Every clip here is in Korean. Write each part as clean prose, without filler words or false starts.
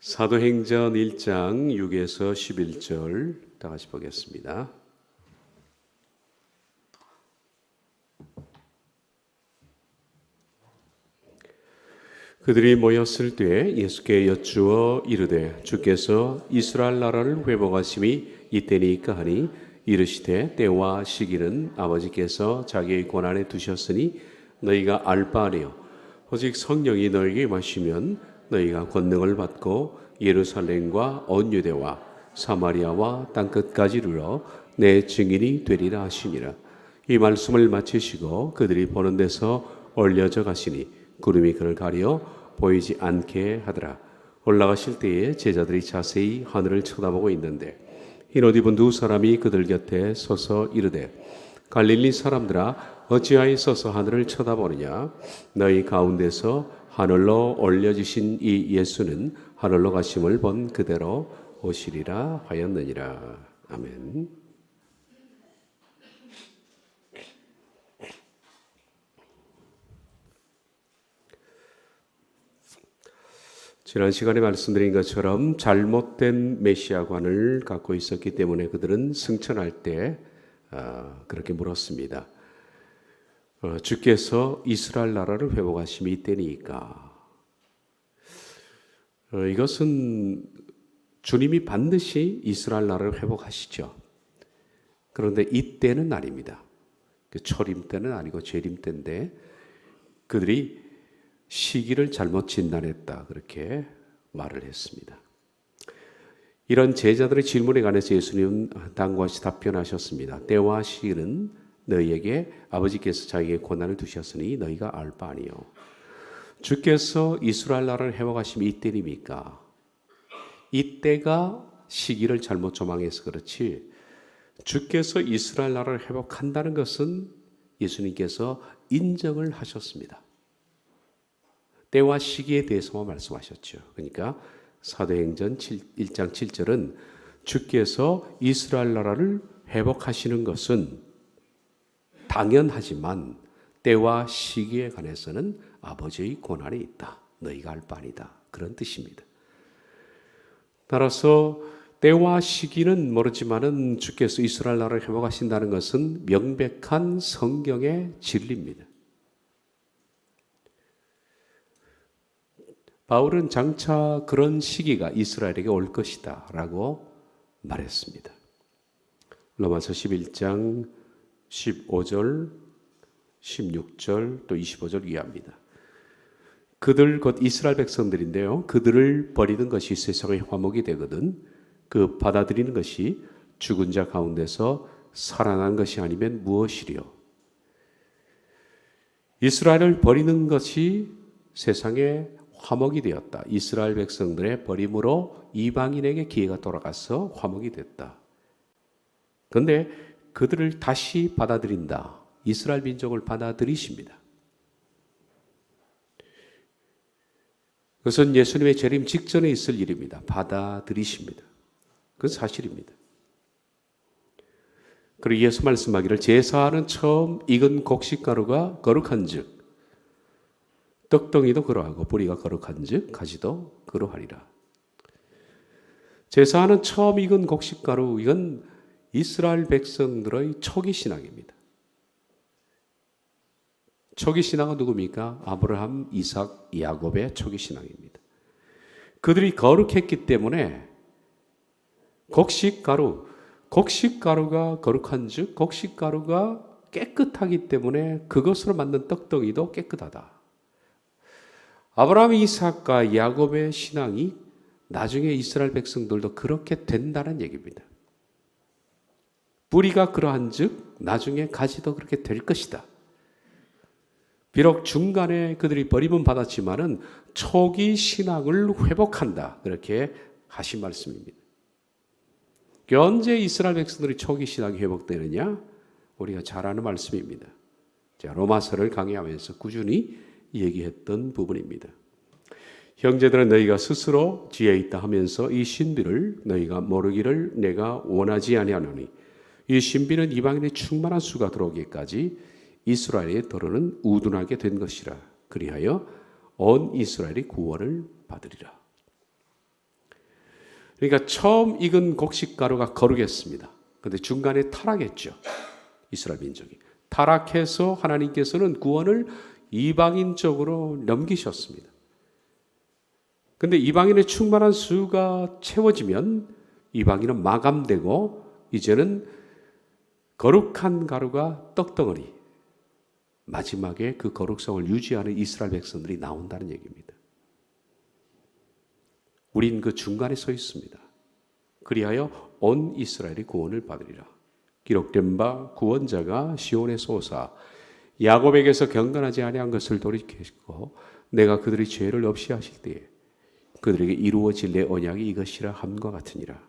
사도행전 1장 6에서 11절 다 같이 보겠습니다. 그들이 모였을 때 예수께 여쭈어 이르되 주께서 이스라엘 나라를 회복하심이 이때니까 하니 이르시되 때와 시기는 아버지께서 자기의 권한에 두셨으니 너희가 알 바 아니요 오직 성령이 너희에게 임하시면 너희가 권능을 받고 예루살렘과 온 유대와 사마리아와 땅끝까지 이르러 내 증인이 되리라 하시니라. 이 말씀을 마치시고 그들이 보는 데서 올려져 가시니 구름이 그를 가려 보이지 않게 하더라. 올라가실 때에 제자들이 자세히 하늘을 쳐다보고 있는데 흰 옷 입은 두 사람이 그들 곁에 서서 이르되 갈릴리 사람들아 어찌하여 서서 하늘을 쳐다보느냐. 너희 가운데서 하늘로 올려지신 이 예수는 하늘로 가심을 본 그대로 오시리라 하였느니라. 아멘. 지난 시간에 말씀드린 것처럼 잘못된 메시아관을 갖고 있었기 때문에 그들은 승천할 때 그렇게 물었습니다. 주께서 이스라엘 나라를 회복하심이 이때니까. 이것은 주님이 반드시 이스라엘 나라를 회복하시죠. 그런데 이때는 아닙니다. 초림 때는 아니고 재림 때인데 그들이 시기를 잘못 진단했다 그렇게 말을 했습니다. 이런 제자들의 질문에 관해서 예수님은 다음과 같이 답변하셨습니다. 때와 시기는 너희에게 아버지께서 자기의 권한을 두셨으니 너희가 알 바 아니요 주께서 이스라엘 나라를 회복하심이 이때입니까? 이때가 시기를 잘못 조망해서 그렇지 주께서 이스라엘 나라를 회복한다는 것은 예수님께서 인정을 하셨습니다. 때와 시기에 대해서만 말씀하셨죠. 그러니까 사도행전 1장 7절은 주께서 이스라엘 나라를 회복하시는 것은 당연하지만 때와 시기에 관해서는 아버지의 권한이 있다. 너희가 알 바 아니다. 그런 뜻입니다. 따라서 때와 시기는 모르지만은 주께서 이스라엘 나라를 회복하신다는 것은 명백한 성경의 진리입니다. 바울은 장차 그런 시기가 이스라엘에게 올 것이다 라고 말했습니다. 로마서 11장 15절, 16절, 또 25절 이해합니다. 그들 곧 이스라엘 백성들인데요. 그들을 버리는 것이 세상의 화목이 되거든 그 받아들이는 것이 죽은 자 가운데서 살아난 것이 아니면 무엇이리요. 이스라엘을 버리는 것이 세상의 화목이 되었다. 이스라엘 백성들의 버림으로 이방인에게 기회가 돌아가서 화목이 됐다. 그런데 그들을 다시 받아들인다. 이스라엘 민족을 받아들이십니다. 그것은 예수님의 재림 직전에 있을 일입니다. 받아들이십니다. 그건 사실입니다. 그리고 예수 말씀하기를 제사하는 처음 익은 곡식가루가 거룩한 즉 떡덩이도 그러하고 뿌리가 거룩한 즉 가지도 그러하리라. 제사하는 처음 익은 곡식가루 이건 이스라엘 백성들의 초기 신앙입니다. 초기 신앙은 누굽니까? 아브라함, 이삭, 야곱의 초기 신앙입니다. 그들이 거룩했기 때문에 곡식가루가 거룩한 즉 곡식가루가 깨끗하기 때문에 그것으로 만든 떡덩이도 깨끗하다. 아브라함, 이삭과 야곱의 신앙이 나중에 이스라엘 백성들도 그렇게 된다는 얘기입니다. 뿌리가 그러한 즉 나중에 가지도 그렇게 될 것이다. 비록 중간에 그들이 버림은 받았지만은 초기 신앙을 회복한다. 그렇게 하신 말씀입니다. 언제 이스라엘 백성들이 초기 신앙이 회복되느냐? 우리가 잘 아는 말씀입니다. 제가 로마서를 강의하면서 꾸준히 얘기했던 부분입니다. 형제들은 너희가 스스로 지혜 있다 하면서 이 신비를 너희가 모르기를 내가 원하지 아니하노니 이 신비는 이방인의 충만한 수가 들어오기까지 이스라엘의 더러는 우둔하게 된 것이라. 그리하여 온 이스라엘이 구원을 받으리라. 그러니까 처음 익은 곡식가루가 거룩했습니다. 그런데 중간에 타락했죠. 이스라엘 민족이. 타락해서 하나님께서는 구원을 이방인 쪽으로 넘기셨습니다. 그런데 이방인의 충만한 수가 채워지면 이방인은 마감되고 이제는 거룩한 가루가 떡덩어리, 마지막에 그 거룩성을 유지하는 이스라엘 백성들이 나온다는 얘기입니다. 우린 그 중간에 서 있습니다. 그리하여 온 이스라엘이 구원을 받으리라. 기록된 바 구원자가 시온에서 오사 야곱에게서 경건하지 아니한 것을 돌이키시고 내가 그들의 죄를 없이 하실 때에 그들에게 이루어질 내 언약이 이것이라 함과 같으니라.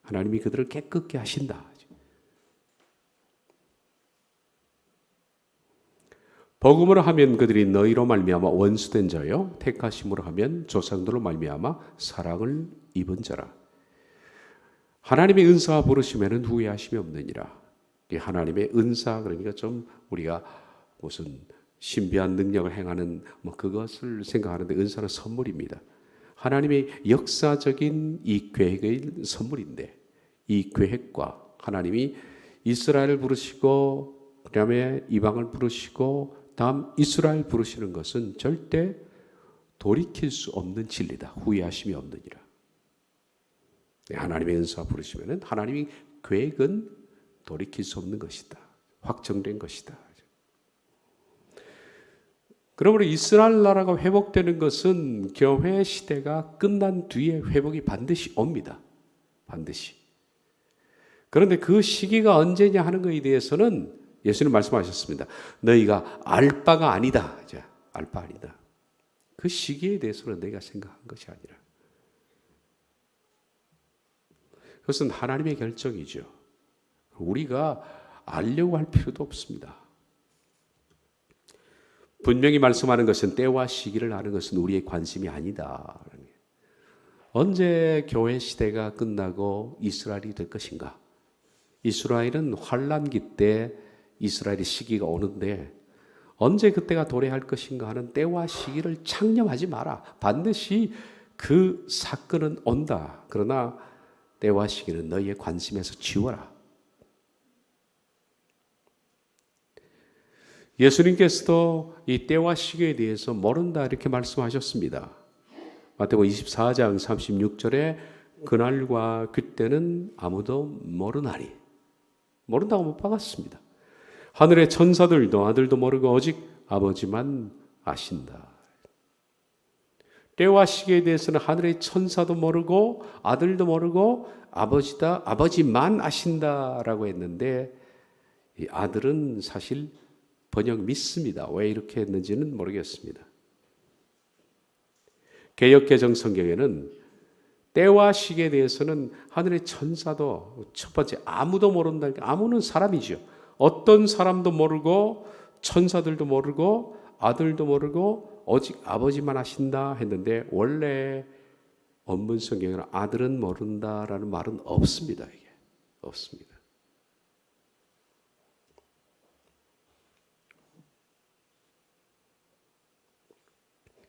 하나님이 그들을 깨끗게 하신다. 복음으로 하면 그들이 너희로 말미암아 원수된 자요 택하심으로 하면 조상들로 말미암아 사랑을 입은 자라. 하나님의 은사와 부르심에는 후회하심이 없느니라. 하나님의 은사, 그러니까 좀 우리가 무슨 신비한 능력을 행하는 그것을 생각하는데 은사는 선물입니다. 하나님의 역사적인 이 계획의 선물인데 이 계획과 하나님이 이스라엘을 부르시고 그다음에 이방을 부르시고 다음 이스라엘 부르시는 것은 절대 돌이킬 수 없는 진리다. 후회하심이 없느니라. 하나님의 은사 부르시면은 하나님의 계획은 돌이킬 수 없는 것이다. 확정된 것이다. 그러므로 이스라엘 나라가 회복되는 것은 교회 시대가 끝난 뒤에 회복이 반드시 옵니다. 반드시. 그런데 그 시기가 언제냐 하는 것에 대해서는 예수님 말씀하셨습니다. 너희가 알 바가 아니다. 알 바 아니다. 그 시기에 대해서는 내가 생각한 것이 아니라. 그것은 하나님의 결정이죠. 우리가 알려고 할 필요도 없습니다. 분명히 말씀하는 것은 때와 시기를 아는 것은 우리의 관심이 아니다. 언제 교회 시대가 끝나고 이스라엘이 될 것인가? 이스라엘은 환란기 때 이스라엘의 시기가 오는데 언제 그때가 도래할 것인가 하는 때와 시기를 창념하지 마라. 반드시 그 사건은 온다. 그러나 때와 시기는 너희의 관심에서 지워라. 예수님께서도 이 때와 시기에 대해서 모른다 이렇게 말씀하셨습니다. 마태복음 24장 36절에 그날과 그때는 아무도 모르나니 모른다고 못 박았습니다. 하늘의 천사들도 아들도 모르고 오직 아버지만 아신다. 때와 시기에 대해서는 하늘의 천사도 모르고 아들도 모르고 아버지만 아신다라고 했는데 이 아들은 사실 번역 믿습니다. 왜 이렇게 했는지는 모르겠습니다. 개역개정 성경에는 때와 시기에 대해서는 하늘의 천사도 첫 번째 아무도 모른다. 아무는 사람이죠. 어떤 사람도 모르고 천사들도 모르고 아들도 모르고 오직 아버지만 아신다 했는데 원래 원문 성경에는 아들은 모른다라는 말은 없습니다. 이게 없습니다.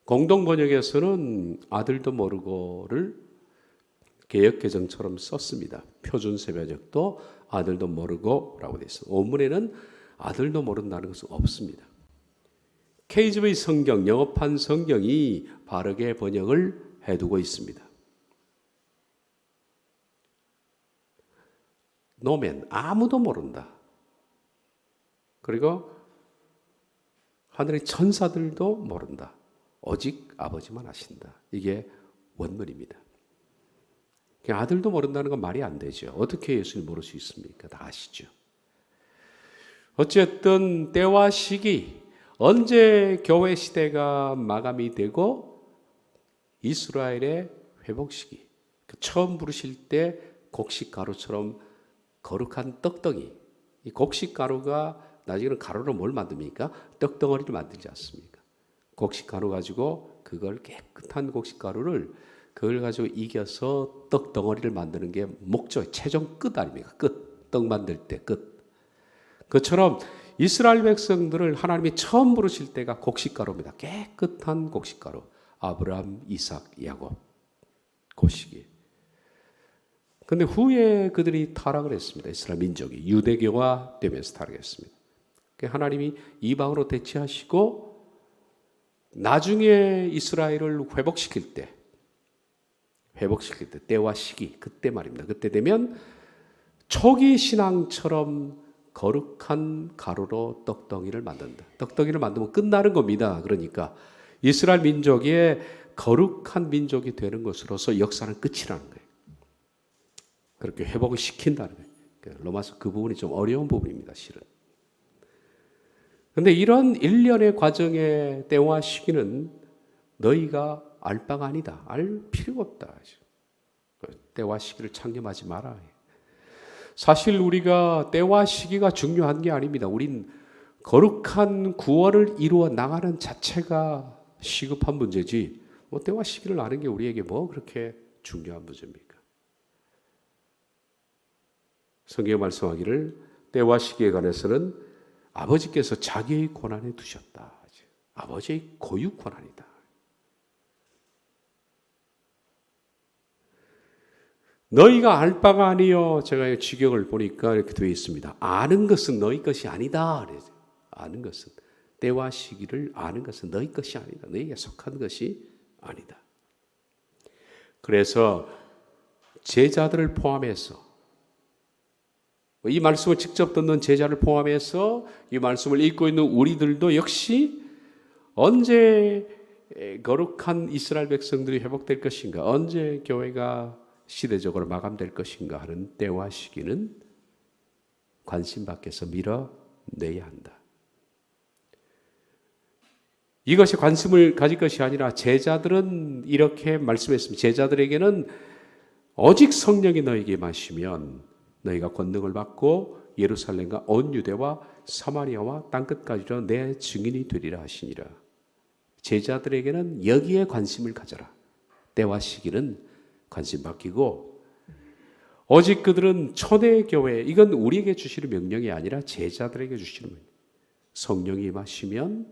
공동 번역에서는 아들도 모르고를 개역개정처럼 썼습니다. 표준세변역도 아들도 모르고라고 되어 있습니다. 원문에는 아들도 모른다는 것은 없습니다. KJV 성경, 영어판 성경이 바르게 번역을 해두고 있습니다. 노멘, 아무도 모른다. 그리고 하늘의 천사들도 모른다. 오직 아버지만 아신다. 이게 원문입니다. 아들도 모른다는 건 말이 안 되죠. 어떻게 예수를 모를 수 있습니까? 다 아시죠. 어쨌든 때와 시기, 언제 교회 시대가 마감이 되고 이스라엘의 회복 시기, 처음 부르실 때 곡식가루처럼 거룩한 떡덩이, 이 곡식가루가 나중에는 가루로 뭘 만듭니까? 떡덩어리를 만들지 않습니까? 곡식가루 가지고 그걸 깨끗한 곡식가루를 그걸 가지고 이겨서 떡덩어리를 만드는 게 목적, 최종 끝 아닙니까? 끝. 떡 만들 때 끝. 그처럼 이스라엘 백성들을 하나님이 처음 부르실 때가 곡식가루입니다. 깨끗한 곡식가루. 아브라함, 이삭, 야곱. 그 시기. 근데 후에 그들이 타락을 했습니다. 이스라엘 민족이 유대교가 되면서 타락했습니다. 하나님이 이방으로 대체하시고 나중에 이스라엘을 회복시킬 때 때와 시기, 그때 말입니다. 그때 되면 초기 신앙처럼 거룩한 가루로 떡덩이를 만든다. 떡덩이를 만들면 끝나는 겁니다. 그러니까 이스라엘 민족의 거룩한 민족이 되는 것으로서 역사는 끝이 나는 거예요. 그렇게 회복을 시킨다는 거예요. 로마서 그 부분이 좀 어려운 부분입니다, 실은. 그런데 이런 일련의 과정의 때와 시기는 너희가 알 바가 아니다. 알 필요가 없다. 때와 시기를 창념하지 마라. 사실 우리가 때와 시기가 중요한 게 아닙니다. 우린 거룩한 구원을 이루어 나가는 자체가 시급한 문제지, 뭐 때와 시기를 아는 게 우리에게 뭐 그렇게 중요한 문제입니까? 성경에 말씀하기를 때와 시기에 관해서는 아버지께서 자기의 권한에 두셨다. 아버지의 고유 권한이다. 너희가 알 바가 아니요. 제가 직역을 보니까 이렇게 되어 있습니다. 아는 것은 너희 것이 아니다. 아는 것은, 때와 시기를 아는 것은 너희 것이 아니다. 너희에게 속한 것이 아니다. 그래서 제자들을 포함해서, 이 말씀을 직접 듣는 제자를 포함해서 이 말씀을 읽고 있는 우리들도 역시 언제 거룩한 이스라엘 백성들이 회복될 것인가, 언제 교회가 시대적으로 마감될 것인가 하는 때와 시기는 관심 밖에서 밀어내야 한다. 이것이 관심을 가질 것이 아니라 제자들은 이렇게 말씀했습니다. 제자들에게는 오직 성령이 너에게 마시면 너희가 권능을 받고 예루살렘과 온 유대와 사마리아와 땅끝까지로 내 증인이 되리라 하시니라. 제자들에게는 여기에 관심을 가져라. 때와 시기는 관심 바뀌고, 오직 그들은 초대교회, 이건 우리에게 주시는 명령이 아니라 제자들에게 주시는 명령. 성령이 임하시면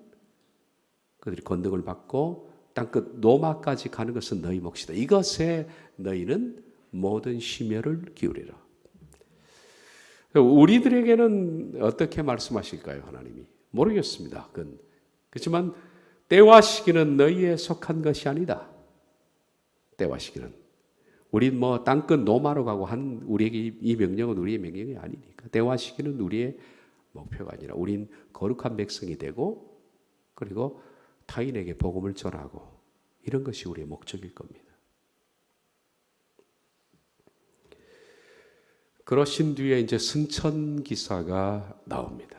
그들이 권능을 받고 땅끝 노마까지 가는 것은 너희 몫이다. 이것에 너희는 모든 심혈을 기울이라. 우리들에게는 어떻게 말씀하실까요, 하나님이? 모르겠습니다. 그렇지만 때와 시기는 너희에 속한 것이 아니다. 때와 시기는. 우린 뭐 땅끝 노마로 가고 한 우리에게 이 명령은 우리의 명령이 아니니까. 때와 시기는 우리의 목표가 아니라 우린 거룩한 백성이 되고, 그리고 타인에게 복음을 전하고, 이런 것이 우리의 목적일 겁니다. 그러신 뒤에 이제 승천 기사가 나옵니다.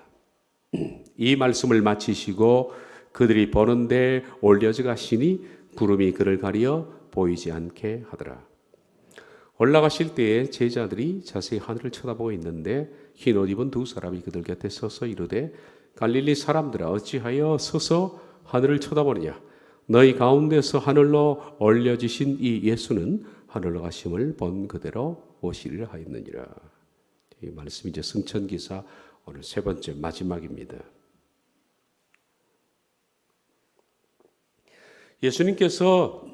이 말씀을 마치시고 그들이 보는데 올려져 가시니 구름이 그를 가리어 보이지 않게 하더라. 올라가실 때에 제자들이 자세히 하늘을 쳐다보고 있는데 흰 옷 입은 두 사람이 그들 곁에 서서 이르되 갈릴리 사람들아 어찌하여 서서 하늘을 쳐다보느냐. 너희 가운데서 하늘로 올려지신 이 예수는 하늘로 가심을 본 그대로 오시리라 하였느니라. 이 말씀이 이제 승천기사 오늘 세 번째 마지막입니다. 예수님께서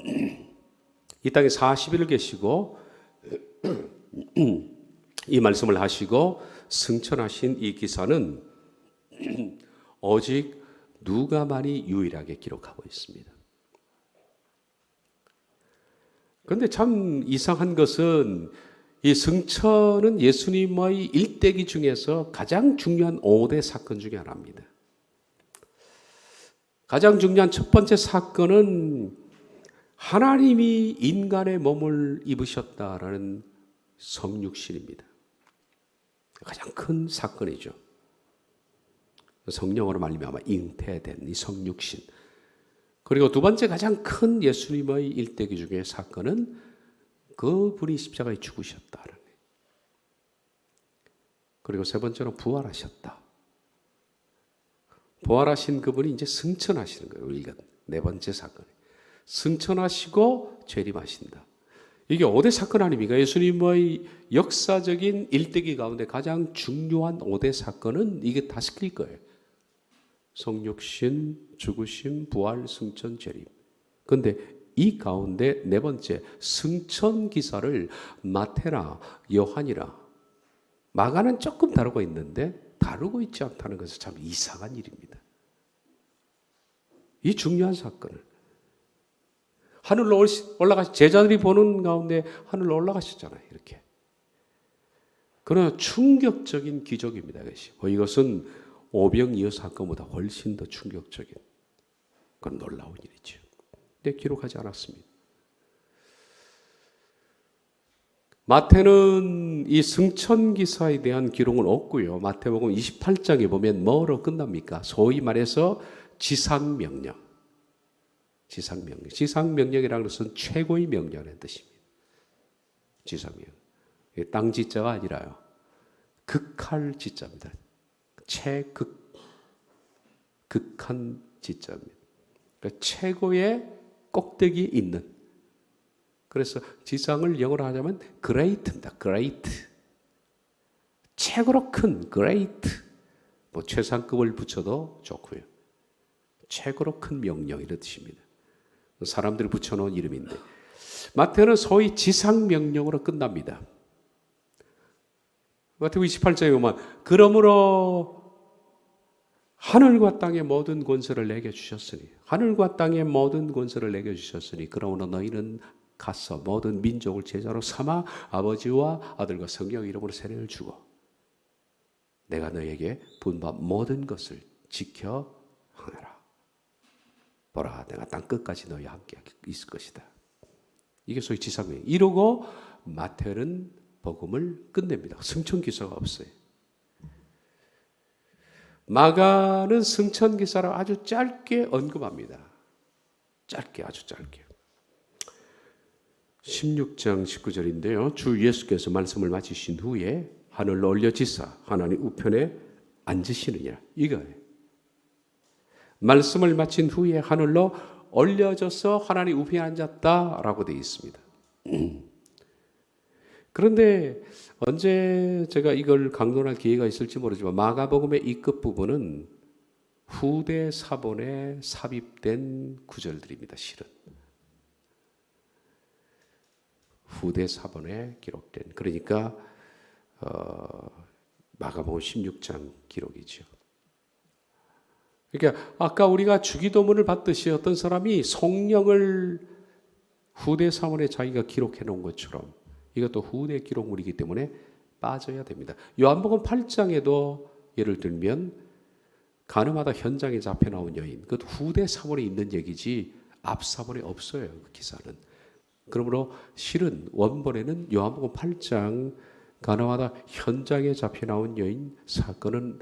이 땅에 40일을 계시고 이 말씀을 하시고 승천하신 이 기사는 오직 누가만이 유일하게 기록하고 있습니다. 그런데 참 이상한 것은 이 승천은 예수님의 일대기 중에서 가장 중요한 5대 사건 중에 하나입니다. 가장 중요한 첫 번째 사건은 하나님이 인간의 몸을 입으셨다라는 성육신입니다. 가장 큰 사건이죠. 성령으로 말미암아 잉태된 이 성육신. 그리고 두 번째 가장 큰 예수님의 일대기 중에 사건은 그분이 십자가에 죽으셨다는 거예요. 그리고 세 번째로 부활하셨다. 부활하신 그분이 이제 승천하시는 거예요. 우리가 네 번째 사건. 승천하시고 재림하신다. 이게 5대 사건 아닙니까? 예수님의 역사적인 일대기 가운데 가장 중요한 5대 사건은 이게 다 시킬 거예요. 성육신, 죽으심, 부활, 승천, 재림. 그런데 이 가운데 네 번째, 승천 기사를 마태나 요한이나 마가는 조금 다루고 있는데 다루고 있지 않다는 것은 참 이상한 일입니다. 이 중요한 사건을 하늘로 올라가시, 제자들이 보는 가운데 하늘로 올라가셨잖아요. 이렇게. 그러나 충격적인 기적입니다. 이것은 오병이어 사건보다 훨씬 더 충격적인 그런 놀라운 일이죠. 근데 기록하지 않았습니다. 마태는 이 승천기사에 대한 기록은 없고요. 마태복음 28장에 보면 뭐로 끝납니까? 소위 말해서 지상명령. 지상명령이라는 것은 최고의 명령의 뜻입니다. 지상명령. 땅 지자가 아니라요. 극할 지자입니다. 극한 지자입니다. 그러니까 최고의 꼭대기에 있는. 그래서 지상을 영어로 하자면 great입니다. great. 최고로 큰 great. 뭐 최상급을 붙여도 좋고요. 최고로 큰 명령 이런 뜻입니다. 사람들이 붙여놓은 이름인데 마태는 소위 지상명령으로 끝납니다. 마태복음 28장에 보면 그러므로 하늘과 땅의 모든 권세를 내게 주셨으니 하늘과 땅의 모든 권세를 내게 주셨으니 그러므로 너희는 가서 모든 민족을 제자로 삼아 아버지와 아들과 성령의 이름으로 세례를 주고 내가 너에게 분부한 모든 것을 지켜 행하라. 보라 내가 땅 끝까지 너희와 함께 있을 것이다. 이게 소위 지상명령. 이러고 마태는 복음을 끝냅니다. 승천기사가 없어요. 마가는 승천기사를 아주 짧게 언급합니다. 아주 짧게. 16장 19절인데요. 주 예수께서 말씀을 마치신 후에 하늘로 올려지사 하나님 우편에 앉으시느니라. 이거예요. 말씀을 마친 후에 하늘로 올려져서 하나님 우편에 앉았다라고 되어 있습니다. 그런데 언제 제가 이걸 강론할 기회가 있을지 모르지만 마가복음의 이 끝부분은 후대 사본에 삽입된 구절들입니다. 실은. 후대 사본에 기록된 그러니까 마가복음 16장 기록이죠. 그러니까 아까 우리가 주기도문을 받듯이 어떤 사람이 성령을 후대 사본에 자기가 기록해 놓은 것처럼 이것도 후대 기록물이기 때문에 빠져야 됩니다. 요한복음 8장에도 예를 들면 가늠하다 현장에 잡혀 나온 여인 그것도 후대 사본에 있는 얘기지 앞 사본에 없어요. 그 기사는. 그러므로 실은 원본에는 요한복음 8장 가늠하다 현장에 잡혀 나온 여인 사건은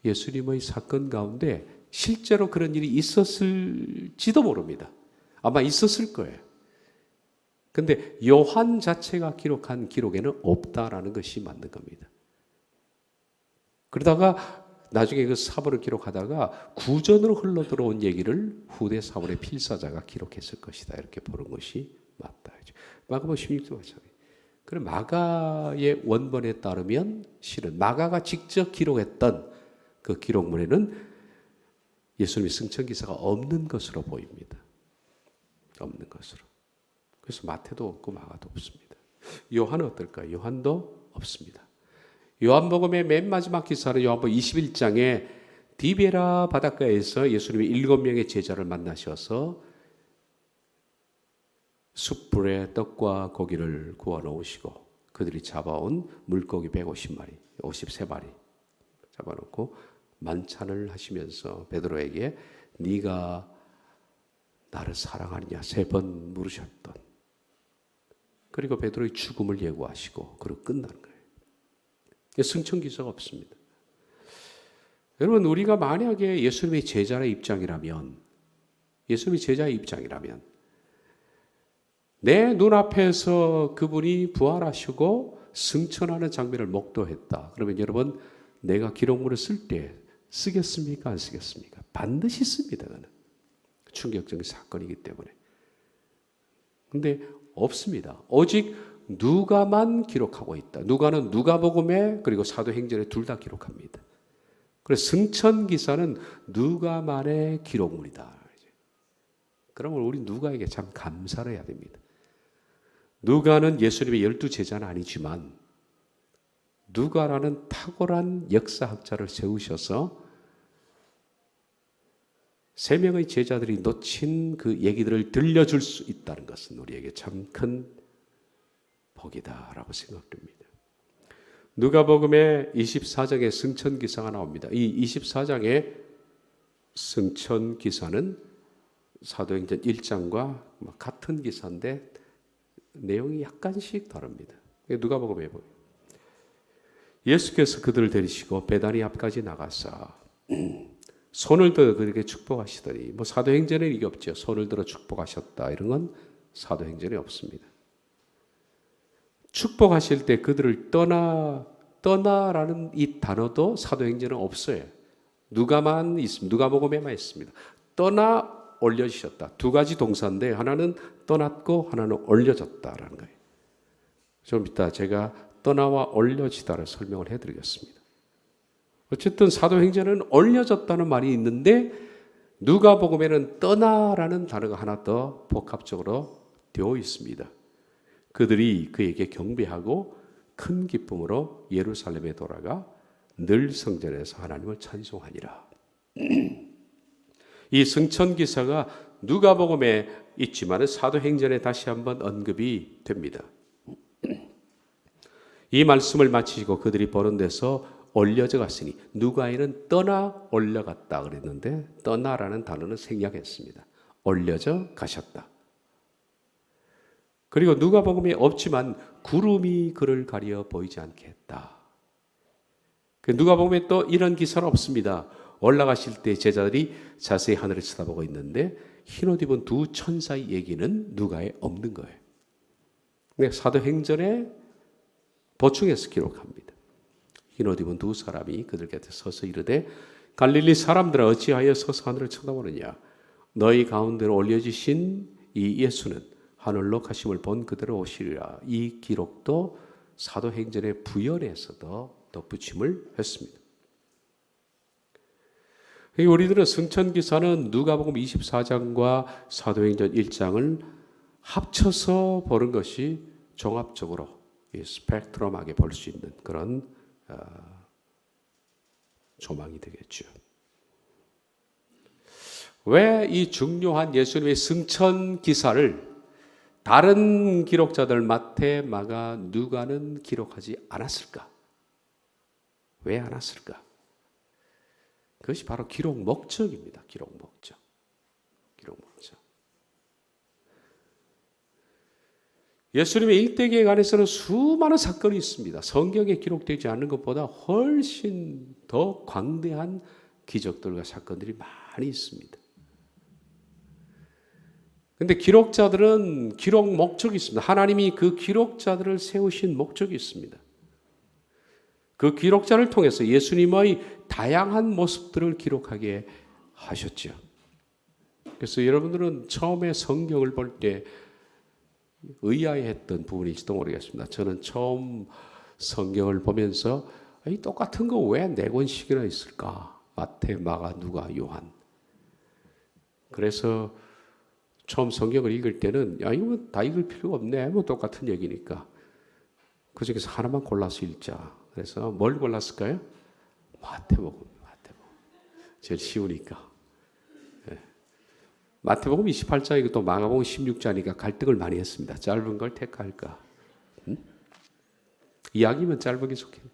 예수님의 사건 가운데 실제로 그런 일이 있었을지도 모릅니다. 아마 있었을 거예요. 그런데 요한 자체가 기록한 기록에는 없다라는 것이 맞는 겁니다. 그러다가 나중에 그 사본을 기록하다가 구전으로 흘러들어온 얘기를 후대 사본의 필사자가 기록했을 것이다. 이렇게 보는 것이 맞다. 마가복음 16장 마찬가지. 그럼 마가의 원본에 따르면 실은 마가가 직접 기록했던 그 기록물에는 예수님의 승천기사가 없는 것으로 보입니다. 없는 것으로. 그래서 마태도 없고 마가도 없습니다. 요한은 어떨까요? 요한도 없습니다. 요한복음의 맨 마지막 기사는 요한복음 21장에 디베라 바닷가에서 예수님이 7명의 제자를 만나셔서 숯불에 떡과 고기를 구워 놓으시고 그들이 잡아온 물고기 150마리, 53마리 잡아놓고 만찬을 하시면서 베드로에게 네가 나를 사랑하느냐 3번 물으셨던 그리고 베드로의 죽음을 예고하시고 그리고 끝나는 거예요. 승천기사가 없습니다. 여러분 우리가 만약에 예수님의 제자의 입장이라면 내 눈앞에서 그분이 부활하시고 승천하는 장면을 목도했다. 그러면 여러분 내가 기록물을 쓸 때 쓰겠습니까? 안 쓰겠습니까? 반드시 씁니다. 그는. 충격적인 사건이기 때문에. 근데 없습니다. 오직 누가만 기록하고 있다. 누가는 누가복음에 그리고 사도행전에 둘 다 기록합니다. 그래서 승천기사는 누가만의 기록물이다. 그러면 우리 누가에게 참 감사를 해야 됩니다. 누가는 예수님의 12제자는 아니지만 누가라는 탁월한 역사학자를 세우셔서 3명의 제자들이 놓친 그 얘기들을 들려줄 수 있다는 것은 우리에게 참 큰 복이다라고 생각됩니다. 누가복음의 24장에 승천기사가 나옵니다. 이 24장의 승천기사는 사도행전 1장과 같은 기사인데 내용이 약간씩 다릅니다. 누가복음에 보면 예수께서 그들을 데리시고 베다니 앞까지 나가서 손을 들어 그들에게 축복하시더니 사도행전에 이게 없죠. 손을 들어 축복하셨다 이런 건 사도행전에 없습니다. 축복하실 때 그들을 떠나라는 이 단어도 사도행전은 없어요. 누가만 있습니다. 누가복음에만 있습니다. 떠나 올려주셨다. 두 가지 동사인데 하나는 떠났고 하나는 올려졌다라는 거예요. 좀 이따 제가 떠나와 올려지다를 설명을 해드리겠습니다. 어쨌든 사도행전은 올려졌다는 말이 있는데 누가복음에는 떠나라는 단어가 하나 더 복합적으로 되어 있습니다. 그들이 그에게 경배하고 큰 기쁨으로 예루살렘에 돌아가 늘 성전에서 하나님을 찬송하니라. 이 승천기사가 누가복음에 있지만 사도행전에 다시 한번 언급이 됩니다. 이 말씀을 마치고 그들이 보는 데서 올려져 갔으니 누가에는 떠나 올라갔다 그랬는데 떠나라는 단어는 생략했습니다. 올려져 가셨다. 그리고 누가복음에 없지만 구름이 그를 가려 보이지 않게 했다. 누가복음에 또 이런 기사는 없습니다. 올라가실 때 제자들이 자세히 하늘을 쳐다보고 있는데 흰옷 입은 두 천사의 얘기는 누가에 없는 거예요. 사도행전에 보충해서 기록합니다. 흰옷 입은 두 사람이 그들 곁에 서서 이르되 갈릴리 사람들아 어찌하여 서서 하늘을 쳐다보느냐 너희 가운데로 올려지신 이 예수는 하늘로 가심을 본 그대로 오시리라. 이 기록도 사도행전의 부연에서도 덧붙임을 했습니다. 우리들은 승천기사는 누가복음 24장과 사도행전 1장을 합쳐서 보는 것이 종합적으로 스펙트럼하게 볼 수 있는 그런 조망이 되겠죠. 왜 이 중요한 예수님의 승천기사를 다른 기록자들 마태, 마가, 누가는 기록하지 않았을까? 왜 않았을까? 그것이 바로 기록 목적입니다. 기록 목적. 예수님의 일대기에 관해서는 수많은 사건이 있습니다. 성경에 기록되지 않는 것보다 훨씬 더 광대한 기적들과 사건들이 많이 있습니다. 그런데 기록자들은 기록 목적이 있습니다. 하나님이 그 기록자들을 세우신 목적이 있습니다. 그 기록자를 통해서 예수님의 다양한 모습들을 기록하게 하셨죠. 그래서 여러분들은 처음에 성경을 볼 때 의아해했던 부분일지도 모르겠습니다. 저는 처음 성경을 보면서 이 똑같은 거 왜 4권씩이나 있을까? 마태, 마가, 누가, 요한. 그래서 처음 성경을 읽을 때는 이거 다 읽을 필요가 없네. 똑같은 얘기니까. 그중에서 하나만 골라서 읽자. 그래서 뭘 골랐을까요? 마태복음. 제일 쉬우니까. 마태복음 28장이고 또 마가복음 16장이니까 갈등을 많이 했습니다. 짧은 걸 택할까? 이야기면 짧은 게 좋겠네.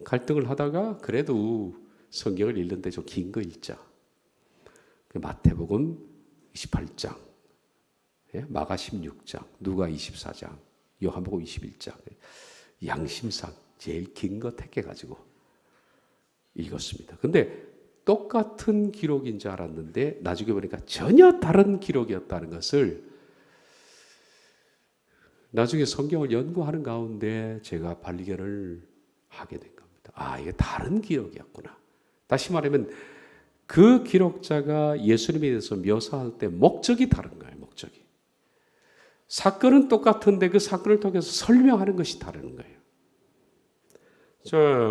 갈등을 하다가 그래도 성경을 읽는데 좀 긴 거 읽자. 마태복음 28장, 마가 16장, 누가 24장, 요한복음 21장. 양심상 제일 긴 거 택해가지고 읽었습니다. 근데 똑같은 기록인 줄 알았는데 나중에 보니까 전혀 다른 기록이었다는 것을 나중에 성경을 연구하는 가운데 제가 발견을 하게 된 겁니다. 이게 다른 기록이었구나. 다시 말하면 그 기록자가 예수님에 대해서 묘사할 때 목적이 다른 거예요. 목적이. 사건은 똑같은데 그 사건을 통해서 설명하는 것이 다른 거예요.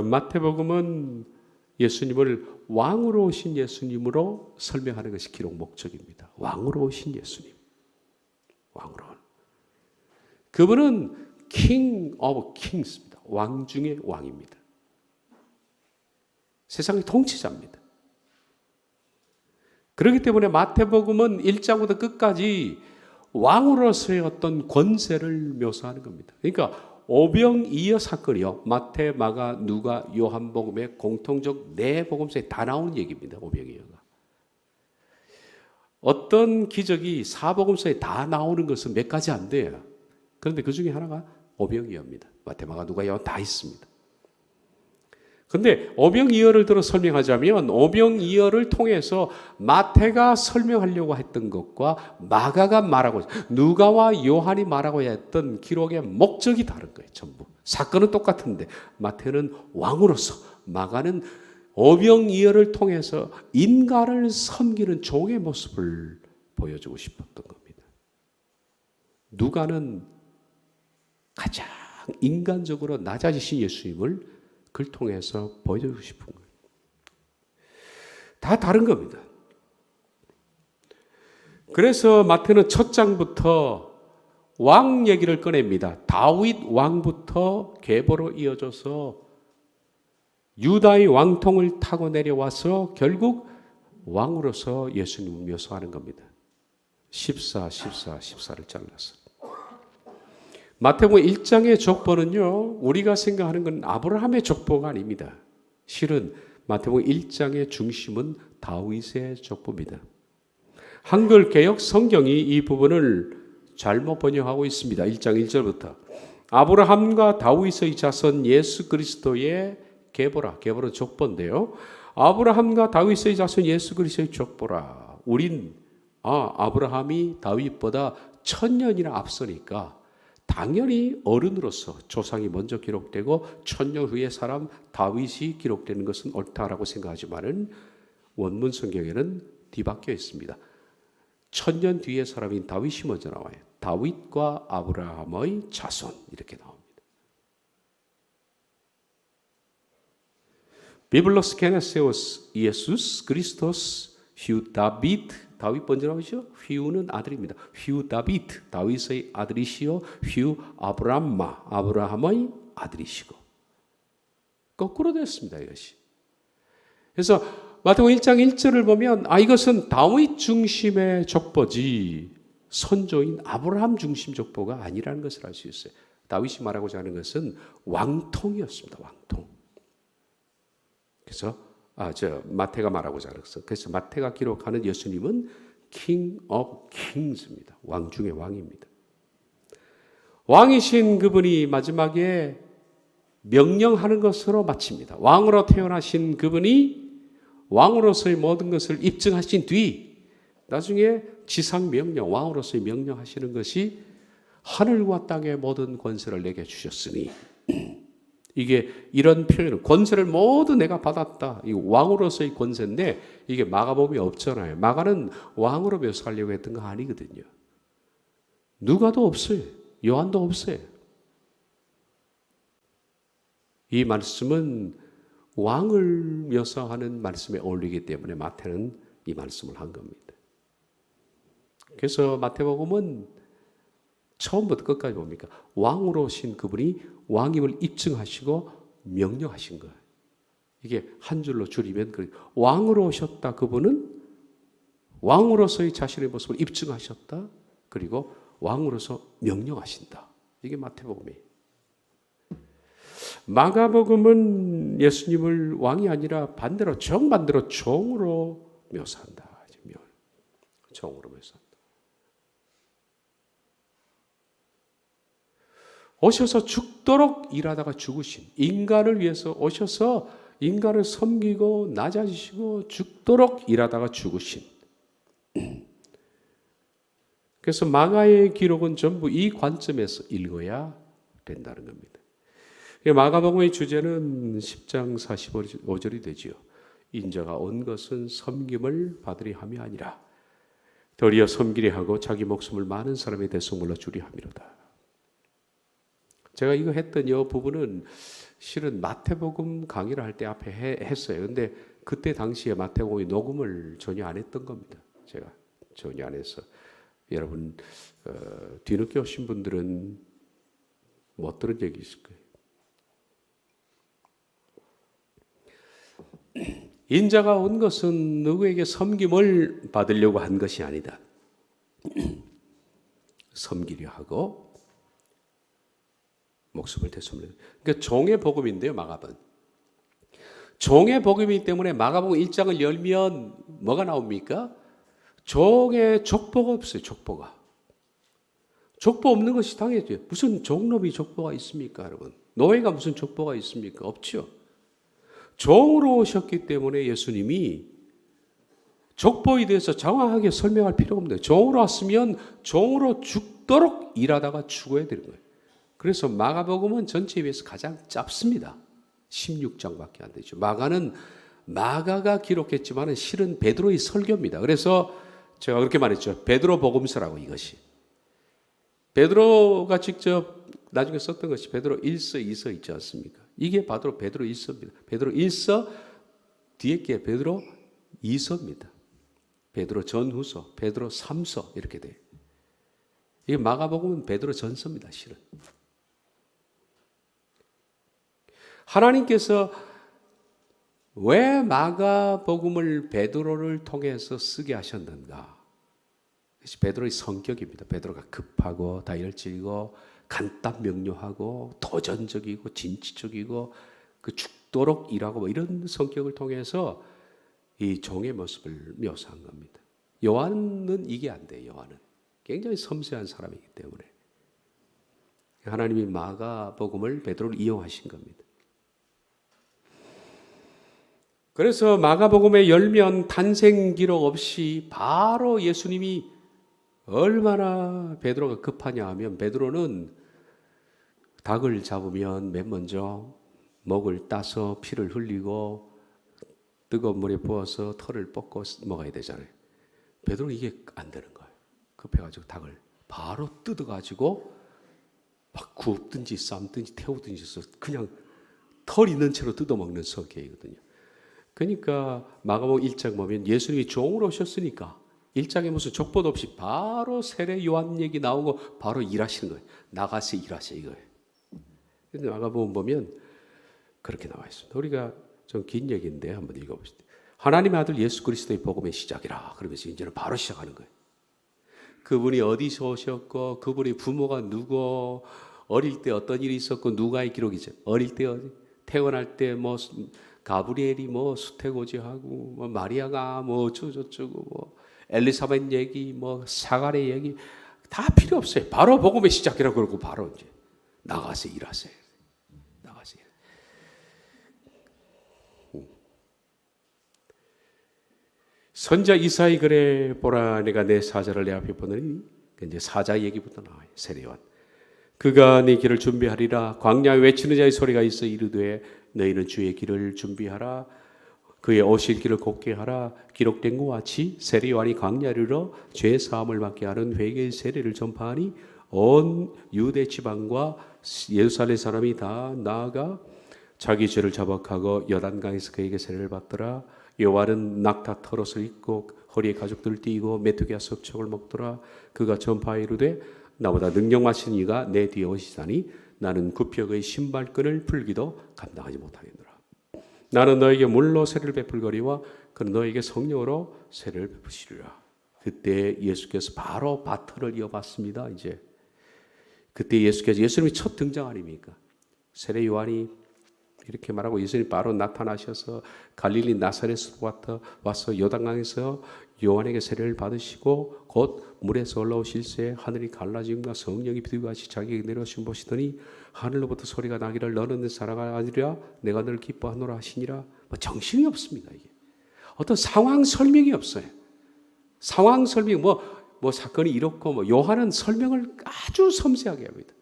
마태복음은 예수님을 왕으로 오신 예수님으로 설명하는 것이 기록 목적입니다. 왕으로 오신 예수님. 왕으로. 그분은 King of Kings입니다. 왕 중의 왕입니다. 세상의 통치자입니다. 그렇기 때문에 마태복음은 1장부터 끝까지 왕으로서의 어떤 권세를 묘사하는 겁니다. 그러니까 오병이어 사건이요. 마태, 마가, 누가, 요한복음의 공통적 네 복음서에 다 나오는 얘기입니다. 오병이어가. 어떤 기적이 사복음서에 다 나오는 것은 몇 가지 안 돼요. 그런데 그 중에 하나가 오병이어입니다. 마태, 마가, 누가, 요한 다 있습니다. 그런데 오병이어를 들어 설명하자면 오병이어를 통해서 마태가 설명하려고 했던 것과 마가가 말하고 누가와 요한이 말하고 했던 기록의 목적이 다른 거예요. 전부. 사건은 똑같은데 마태는 왕으로서, 마가는 오병이어를 통해서 인간을 섬기는 종의 모습을 보여주고 싶었던 겁니다. 누가는 가장 인간적으로 낮아지신 예수님을 그걸 통해서 보여주고 싶은 거예요. 다 다른 겁니다. 그래서 마태는 첫 장부터 왕 얘기를 꺼냅니다. 다윗 왕부터 계보로 이어져서 유다의 왕통을 타고 내려와서 결국 왕으로서 예수님을 묘사하는 겁니다. 14를 잘랐어요. 마태복음 1장의 족보는요, 우리가 생각하는 건 아브라함의 족보가 아닙니다. 실은 마태복음 1장의 중심은 다윗의 족보입니다. 한글 개역 성경이 이 부분을 잘못 번역하고 있습니다. 1장 1절부터 아브라함과 다윗의 자손 예수 그리스도의 계보는 족보인데요. 아브라함과 다윗의 자손 예수 그리스도의 족보라. 우린 아브라함이 다윗보다 1000년이나 앞서니까 당연히 어른으로서 조상이 먼저 기록되고 1000년 후의 사람 다윗이 기록되는 것은 옳다라고 생각하지만은 원문 성경에는 뒤바뀌어 있습니다. 1000년 뒤의 사람인 다윗이 먼저 나와요. 다윗과 아브라함의 자손 이렇게 나옵니다. 비블로스 게네세오스 이에수스 그리스토스 휴 다윗 먼저 나오죠. 휘우는 아들입니다. 휴 다윗의 아들이시요 휴 아브라함의 아들이시고 거꾸로 됐습니다. 이것이. 그래서 마태복음 1장 1절을 보면 이것은 다윗 중심의 족보지 선조인 아브라함 중심 족보가 아니라는 것을 알 수 있어요. 다윗이 말하고자 하는 것은 왕통이었습니다. 왕통. 그래서 마태가 말하고자 하는 것은 그래서 마태가 기록하는 예수님은 King of Kings입니다. 왕 중의 왕입니다. 왕이신 그분이 마지막에 명령하는 것으로 마칩니다. 왕으로 태어나신 그분이 왕으로서의 모든 것을 입증하신 뒤 나중에 지상 명령, 왕으로서의 명령하시는 것이 하늘과 땅의 모든 권세를 내게 주셨으니 이게 이런 표현은 권세를 모두 내가 받았다. 이 왕으로서의 권세인데 이게 마가복음이 없잖아요. 마가는 왕으로 묘사하려고 했던 거 아니거든요. 누가도 없어요. 요한도 없어요. 이 말씀은 왕을 묘사하는 말씀에 어울리기 때문에 마태는 이 말씀을 한 겁니다. 그래서 마태복음은 처음부터 끝까지 봅니까? 왕으로 오신 그분이 왕임을 입증하시고 명령하신 거예요. 이게 한 줄로 줄이면 왕으로 오셨다. 그분은 왕으로서의 자신의 모습을 입증하셨다. 그리고 왕으로서 명령하신다. 이게 마태복음이에요. 마가복음은 예수님을 왕이 아니라 반대로 정반대로 종으로 묘사한다. 종으로 묘사한다. 오셔서 죽도록 일하다가 죽으신 인간을 위해서 오셔서 인간을 섬기고 낮아지시고 죽도록 일하다가 죽으신. 그래서 마가의 기록은 전부 이 관점에서 읽어야 된다는 겁니다. 마가복음의 주제는 10장 45절이 되지요. 인자가 온 것은 섬김을 받으리 함이 아니라 도리어 섬기려 하고 자기 목숨을 많은 사람의 대속물로 주리 함이로다. 제가 이거 했던 이 부분은 실은 마태복음 강의를 할 때 앞에 했어요. 근데 그때 당시에 마태복음이 녹음을 전혀 안 했던 겁니다. 제가 전혀 안 해서 여러분 뒤늦게 오신 분들은 못 들은 적이 있을 거예요. 인자가 온 것은 누구에게 섬김을 받으려고 한 것이 아니다. 섬기려 하고 목숨을 대속하려. 그러니까 종의 복음인데요, 마가복음. 종의 복음이기 때문에 마가복음 1장을 열면 뭐가 나옵니까? 종의 족보가 없어요, 족보가. 족보 없는 것이 당연하죠. 무슨 종놈이 족보가 있습니까, 여러분? 노예가 무슨 족보가 있습니까? 없죠. 종으로 오셨기 때문에 예수님이 족보에 대해서 장황하게 설명할 필요가 없는데 종으로 왔으면 종으로 죽도록 일하다가 죽어야 되는 거예요. 그래서 마가복음은 전체에 비해서 가장 짧습니다. 16장밖에 안 되죠. 마가가 기록했지만 실은 베드로의 설교입니다. 그래서 제가 그렇게 말했죠. 베드로 복음서라고 이것이. 베드로가 직접 나중에 썼던 것이 베드로 1서, 2서 있지 않습니까? 이게 바로 베드로 1서입니다. 베드로 1서 뒤에 게 베드로 2서입니다. 베드로 전후서, 베드로 3서 이렇게 돼요. 이 마가복음은 베드로 전서입니다. 실은. 하나님께서 왜 마가복음을 베드로를 통해서 쓰게 하셨는가? 그것이 베드로의 성격입니다. 베드로가 급하고 다혈질이고 간단명료하고 도전적이고 진취적이고 그 죽도록 일하고 뭐 이런 성격을 통해서 이 종의 모습을 묘사한 겁니다. 요한은 이게 안 돼요. 요한은 굉장히 섬세한 사람이기 때문에 하나님이 마가복음을 베드로를 이용하신 겁니다. 그래서 마가복음에 열면 탄생 기록 없이 바로 예수님이 얼마나 베드로가 급하냐 하면 베드로는 닭을 잡으면 맨 먼저 목을 따서 피를 흘리고 뜨거운 물에 부어서 털을 뽑고 먹어야 되잖아요. 베드로는 이게 안 되는 거예요. 급해가지고 닭을 바로 뜯어가지고 막 굽든지 삶든지 태우든지 해서 그냥 털 있는 채로 뜯어먹는 성격이거든요. 그러니까 마가복음 1장 보면 예수님이 종으로 오셨으니까 1장에 무슨 족보도 없이 바로 세례 요한 얘기 나오고 바로 일하시는 거예요. 나가서 일하세요 이거예요. 근데 마가복음 보면 그렇게 나와 있습니다. 우리가 좀 긴 얘기인데 한번 읽어봅시다. 하나님의 아들 예수 그리스도의 복음의 시작이라. 그러면서 이제는 바로 시작하는 거예요. 그분이 어디서 오셨고 그분의 부모가 누구, 어릴 때 어떤 일이 있었고 누가의 기록이죠. 어릴 때 태어날 때 뭐 가브리엘이 뭐 수태고지하고 뭐 마리아가 뭐 어쩌고저쩌고 뭐 엘리사벳 얘기 뭐 사가랴 얘기 다 필요 없어요. 바로 복음의 시작이라고 그러고 바로 이제 나가서 일하세요. 나가서 일. 선자 이사야 그래 보라 내가 내 사자를 내 앞에 보내니 이제 사자 얘기부터 나와요. 세례요한. 그가 네 길을 준비하리라. 광야에 외치는 자의 소리가 있어 이르되 너희는 주의 길을 준비하라. 그의 오실 길을 곱게 하라. 기록된 것 같이 세례요한이 광야를 이르러 죄 사함을 받게 하는 회개의 세례를 전파하니 온 유대 지방과 예루살렘 사람이 다 나아가 자기 죄를 자복하고 여단강에서 그에게 세례를 받더라. 요한은 낙타 털옷을 입고 허리에 가죽들을 띠고 메뚜기와 석촉을 먹더라. 그가 전파에 이르되 나보다 능력 많으신 이가 내 뒤에 오시다니 나는 구표의 신발끈을 풀기도 감당하지 못하겠노라. 나는 너에게 물로 세례를 베풀거리와 그는 너에게 성령으로 세례를 베푸시리라. 그때 예수께서 바로 바톤을 이어받습니다. 이제 그때 예수님이 첫 등장 아닙니까? 세례 요한이 이렇게 말하고 예수님이 바로 나타나셔서 갈릴리 나사렛에서 와서 요단강에서 요한에게 세례를 받으시고 곧 물에서 올라오실새 하늘이 갈라짐과 성령이 비둘기같이 자기에게 내려오신 보시더니 하늘로부터 소리가 나기를 너는 내 사랑하는 아들이라 내가 너를 기뻐하노라 하시니라. 뭐 정신이 없습니다. 이게 어떤 상황 설명이 없어요. 상황 설명 뭐 사건이 이렇고 뭐 요한은 설명을 아주 섬세하게 합니다.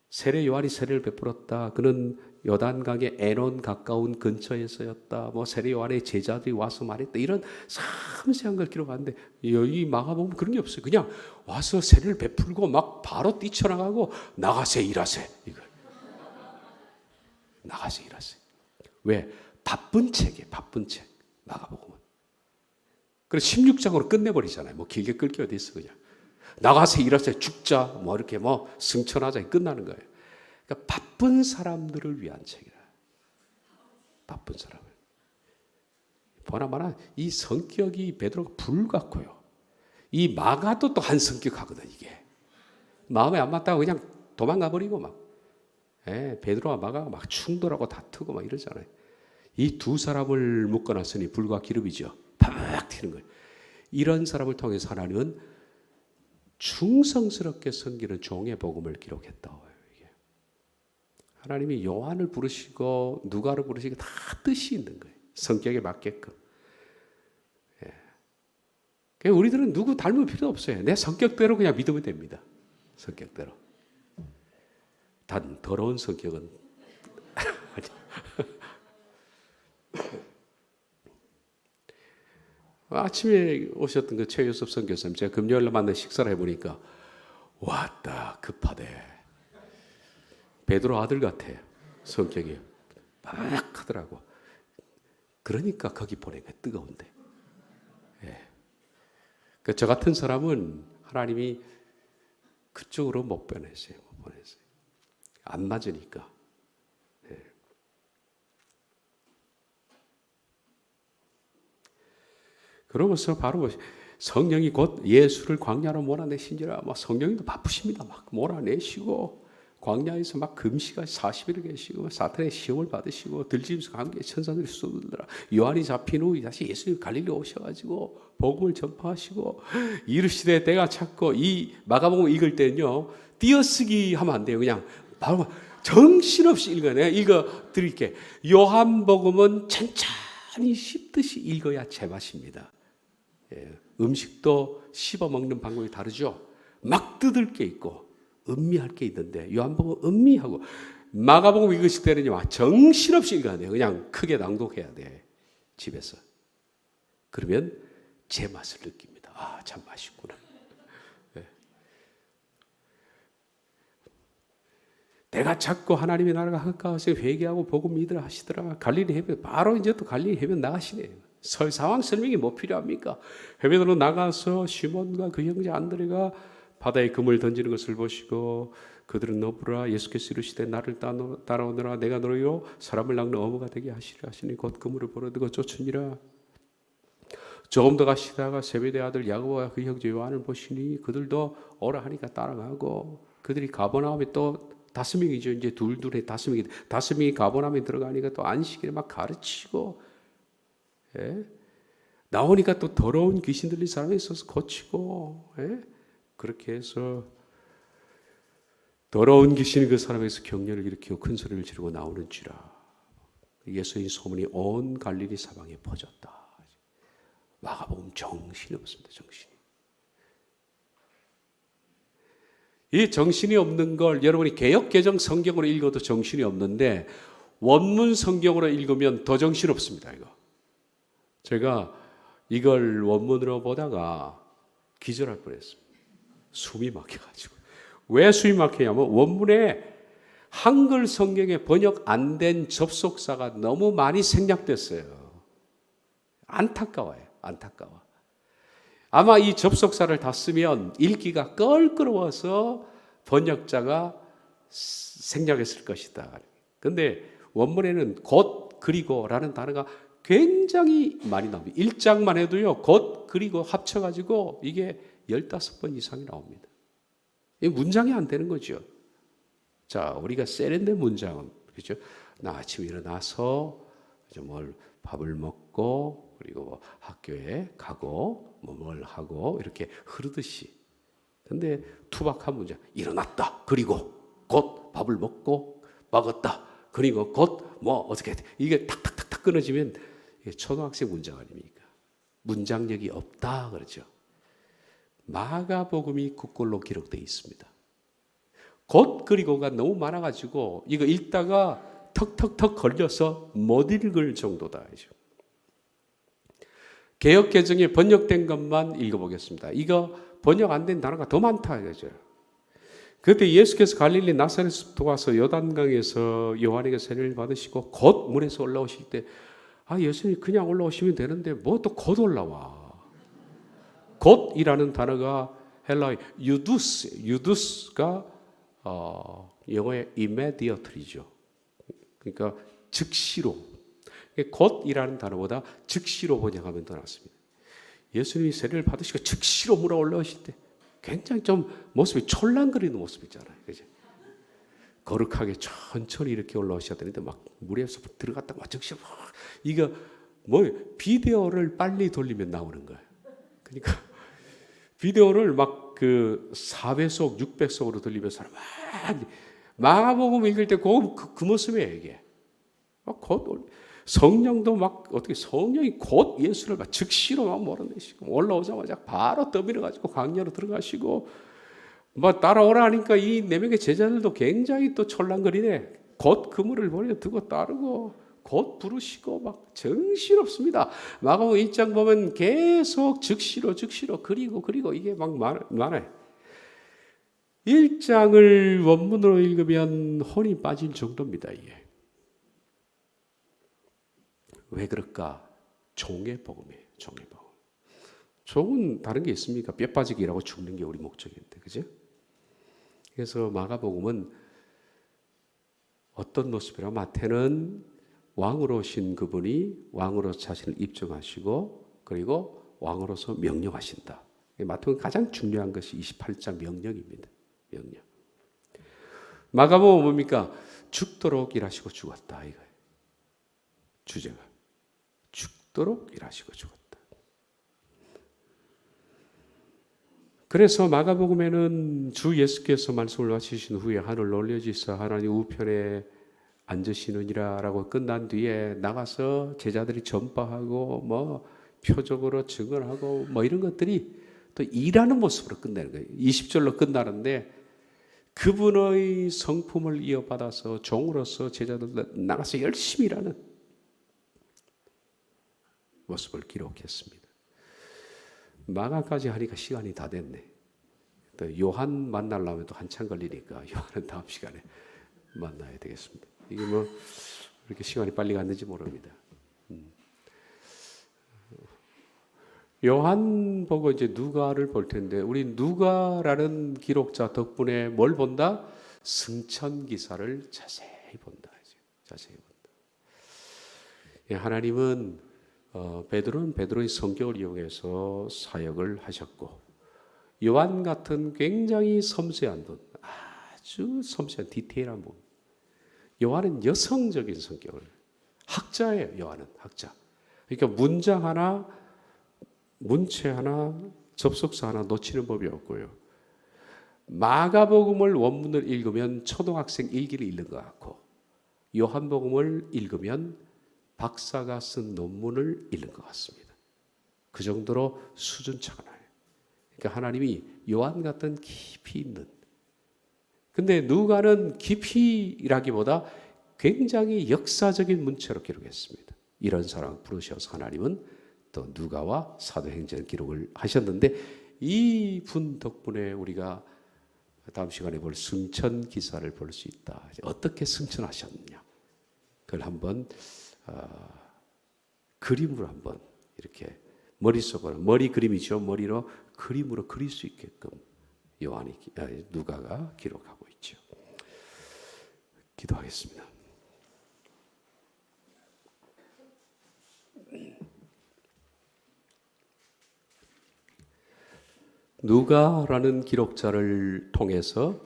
세례 요한이 세례를 베풀었다. 그는 요단강의 에논 가까운 근처에서였다. 뭐 세례 요한의 제자들이 와서 말했다. 이런 섬세한 걸 기록하는데 여기 마가복음 그런 게 없어요. 그냥 와서 세례를 베풀고 막 바로 뛰쳐나가고 나가세 일하세 이거. 나가서 일하세요. 왜? 바쁜 책이에요. 바쁜 책. 마가복음은. 그래서 16장으로 끝내버리잖아요. 뭐 길게 끌 게 어디 있어 그냥. 나가서 일하세요. 죽자. 뭐 이렇게 뭐 승천하자. 끝나는 거예요. 그러니까 바쁜 사람들을 위한 책이라. 바쁜 사람을. 보나마나 이 성격이 베드로가 불 같고요. 이 마가도 또 한 성격하거든 이게. 마음에 안 맞다고 그냥 도망가 버리고 막. 베드로와 마가가 막 충돌하고 다투고 막 이러잖아요. 이 두 사람을 묶어놨으니 불과 기름이죠. 팍 튀는 거예요. 이런 사람을 통해서 하나님은 충성스럽게 섬기는 종의 복음을 기록했다. 이게. 하나님이 요한을 부르시고 누가를 부르시고 다 뜻이 있는 거예요. 성격에 맞게끔. 그러니까 우리들은 누구 닮을 필요 없어요. 내 성격대로 그냥 믿으면 됩니다. 성격대로. 단 더러운 성격은 아침에 오셨던 그 최유섭 선교사님 제가 금요일에 만나 식사를 해보니까 왔다 급하대. 베드로 아들 같아. 성격이 막 하더라고. 그러니까 거기 보내니까 뜨거운데. 그러니까 저 같은 사람은 하나님이 그쪽으로 못 보내세요. 못 보내세요. 안 맞으니까. 그러면서 바로 성령이 곧 예수를 광야로 몰아내신지라 막 성령님도 바쁘십니다. 막 몰아내시고 광야에서 막 금시까지 40일 계시고 사탄의 시험을 받으시고 들짐승 함께 천사들이 쏟으더라. 요한이 잡힌 후 다시 예수님 갈릴리 오셔가지고 복음을 전파하시고 이르시되 때가 찼고 이 마가복음 읽을 때는요 띄어쓰기 하면 안 돼요. 그냥 바로 정신없이 읽어요. 내가 읽어드릴게. 요한복음은 천천히 씹듯이 읽어야 제맛입니다. 음식도 씹어 먹는 방법이 다르죠. 막 뜯을 게 있고 음미할 게 있는데 요한복음 음미하고 마가복음 읽으실 때는요 정신없이 읽어야 돼요. 그냥 크게 낭독해야 돼 집에서. 그러면 제 맛을 느낍니다. 아, 참 맛있구나. 내가 자꾸 하나님의 나라가 가까워서 회개하고 복음 믿으라 하시더라. 갈릴리 해변 바로 이제 또 갈릴리 해변 나가시네요. 상황 설명이 뭐 필요합니까? 해변으로 나가서 시몬과 그 형제 안드레가 바다에 금을 던지는 것을 보시고 그들은 너부라 예수께서 이르시되 나를 따라오너라 내가 너희로 사람을 낚는 어부가 되게 하시라 하시니 곧 그물을 버려두고 쫓으니라. 조금 더 가시다가 세베대 아들 야고보와 그 형제 요한을 보시니 그들도 오라 하니까 따라가고 그들이 가버나움에 또 5명이죠. 이제 둘둘에 5명이 5명이 가버나움에 들어가니까 또 안식일에 막 가르치고 나오니까 또 더러운 귀신 들린 사람이 있어서 고치고 그렇게 해서 더러운 귀신이 그 사람에서 격려를 일으키고 큰 소리를 지르고 나오는지라 예수의 소문이 온 갈릴리 사방에 퍼졌다. 마가복음 정신이 없습니다. 정신이. 이 정신이 없는 걸 여러분이 개역개정 성경으로 읽어도 정신이 없는데 원문 성경으로 읽으면 더 정신 없습니다. 이거. 제가 이걸 원문으로 보다가 기절할 뻔했습니다. 숨이 막혀가지고. 왜 숨이 막히냐면 원문에 한글 성경에 번역 안 된 접속사가 너무 많이 생략됐어요. 안타까워요. 안타까워. 아마 이 접속사를 다 쓰면 읽기가 껄끄러워서 번역자가 생략했을 것이다. 그런데 원문에는 곧 그리고라는 단어가 굉장히 많이 나옵니다. 1장만 해도요. 곧 그리고 합쳐가지고 이게 15번 이상이 나옵니다. 이 문장이 안 되는 거죠. 자, 우리가 세련된 문장은 그렇죠. 나 아침에 일어나서 이제 밥을 먹고 그리고 뭐 학교에 가고 뭘 하고 이렇게 흐르듯이. 근데 투박한 문장. 일어났다. 그리고 곧 밥을 먹었다. 그리고 곧 어떻게 이게 탁탁탁탁 끊어지면 이게 초등학생 문장 아닙니까? 문장력이 없다 그러죠. 마가복음이 그꼴로 기록되어 있습니다. 곧 그리고가 너무 많아가지고 이거 읽다가 턱턱턱 걸려서 못 읽을 정도다. 개역개정에 번역된 것만 읽어보겠습니다. 이거 번역 안 된 단어가 더 많다 이거죠. 그때 예수께서 갈릴리 나사렛부터 와서 요단강에서 요한에게 세례를 받으시고 곧 물에서 올라오실 때 예수님 그냥 올라오시면 되는데 뭐 또 곧 올라와. 곧이라는 단어가 헬라의 유두스가 영어의 immediately죠. 그러니까 즉시로. 곧이라는 단어보다 즉시로 번역하면 더 낫습니다. 예수님이 세례를 받으시고 즉시로 물에 올라오실 때 굉장히 좀 모습이 촐랑거리는 모습 있잖아요. 그죠? 거룩하게 천천히 이렇게 올라오셔야 되는데 막 물에서 들어갔다가 막 즉시 이거 뭐 비디오를 빨리 돌리면 나오는 거예요. 그러니까 비디오를 막 그 4배속, 6배속으로 돌리면서 막 마가복음 읽을 때 그 모습이에요, 이게. 곧 성령도 막 어떻게 성령이 곧 예수를 막 즉시로 막 몰아내시고 올라오자마자 바로 떠밀어 가지고 광야로 들어가시고 막 따라오라 하니까 이 네 명의 제자들도 굉장히 또 촐랑거리네. 곧 그물을 버려 두고 따르고 곧 부르시고 막 정신없습니다. 마가복음 1장 보면 계속 즉시로 그리고 이게 막 많아요. 1장을 원문으로 읽으면 혼이 빠질 정도입니다. 이게. 왜 그럴까? 종의 복음이에요. 종의 복음. 종은 다른 게 있습니까? 뼈 빠지게 일하고 죽는 게 우리 목적인데, 그죠? 그래서 마가복음은 어떤 모습이라고? 마태는 왕으로 오신 그분이 왕으로 자신을 입증하시고 그리고 왕으로서 명령하신다. 마태복음 가장 중요한 것이 28장 명령입니다. 명령. 마가복음은 뭡니까? 죽도록 일하시고 죽었다. 이거예요. 주제가. 죽도록 일하시고 죽었다. 그래서 마가복음에는 주 예수께서 말씀을 마치신 후에 하늘로 올려지사 하나님 우편에 앉으시느니라 라고 끝난 뒤에 나가서 제자들이 전파하고 뭐 표적으로 증언하고 뭐 이런 것들이 또 일하는 모습으로 끝내는 거예요. 20절로 끝나는데 그분의 성품을 이어받아서 종으로서 제자들 나가서 열심히 일하는 모습을 기록했습니다. 마가까지 하니까 시간이 다 됐네. 또 요한 만나려면 또 한참 걸리니까 요한은 다음 시간에 만나야 되겠습니다. 이게 뭐 이렇게 시간이 빨리 갔는지 모릅니다. 요한 보고 이제 누가를 볼 텐데 우리 누가라는 기록자 덕분에 뭘 본다? 승천 기사를 자세히 본다. 자세히 본다. 하나님은 베드로는 베드로의 성격을 이용해서 사역을 하셨고 요한 같은 굉장히 섬세한 분, 아주 섬세한 디테일한 분. 요한은 여성적인 성격을 학자예요. 요한은 학자. 그러니까 문장 하나, 문체 하나, 접속사 하나 놓치는 법이 없고요. 마가복음을 원문을 읽으면 초등학생 일기를 읽는 것 같고 요한복음을 읽으면 박사가 쓴 논문을 읽는 것 같습니다. 그 정도로 수준차가 나요. 그러니까 하나님이 요한 같은 깊이 있는. 근데 누가는 깊이라기보다 굉장히 역사적인 문체로 기록했습니다. 이런 사람 부르셔서 하나님은 또 누가와 사도행전 기록을 하셨는데 이 분 덕분에 우리가 다음 시간에 볼 승천 기사를 볼 수 있다. 어떻게 승천하셨느냐. 그걸 한번 그림으로 한번 이렇게 머릿속으로 머리 그림이죠. 머리로 그림으로 그릴 수 있게끔 누가가 기록하고 있죠. 기도하겠습니다. 누가라는 기록자를 통해서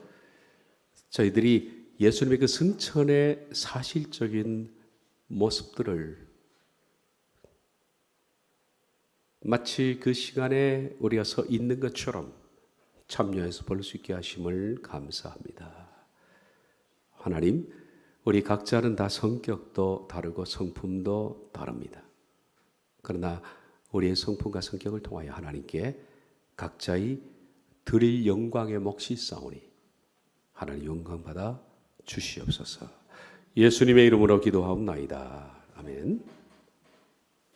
저희들이 예수님의 그 승천의 사실적인 모습들을 마치 그 시간에 우리가 서 있는 것처럼 참여해서 볼 수 있게 하심을 감사합니다. 하나님, 우리 각자는 다 성격도 다르고 성품도 다릅니다. 그러나 우리의 성품과 성격을 통하여 하나님께 각자의 드릴 영광의 몫이 있사오니 하나님 영광 받아 주시옵소서. 예수님의 이름으로 기도하옵나이다. 아멘.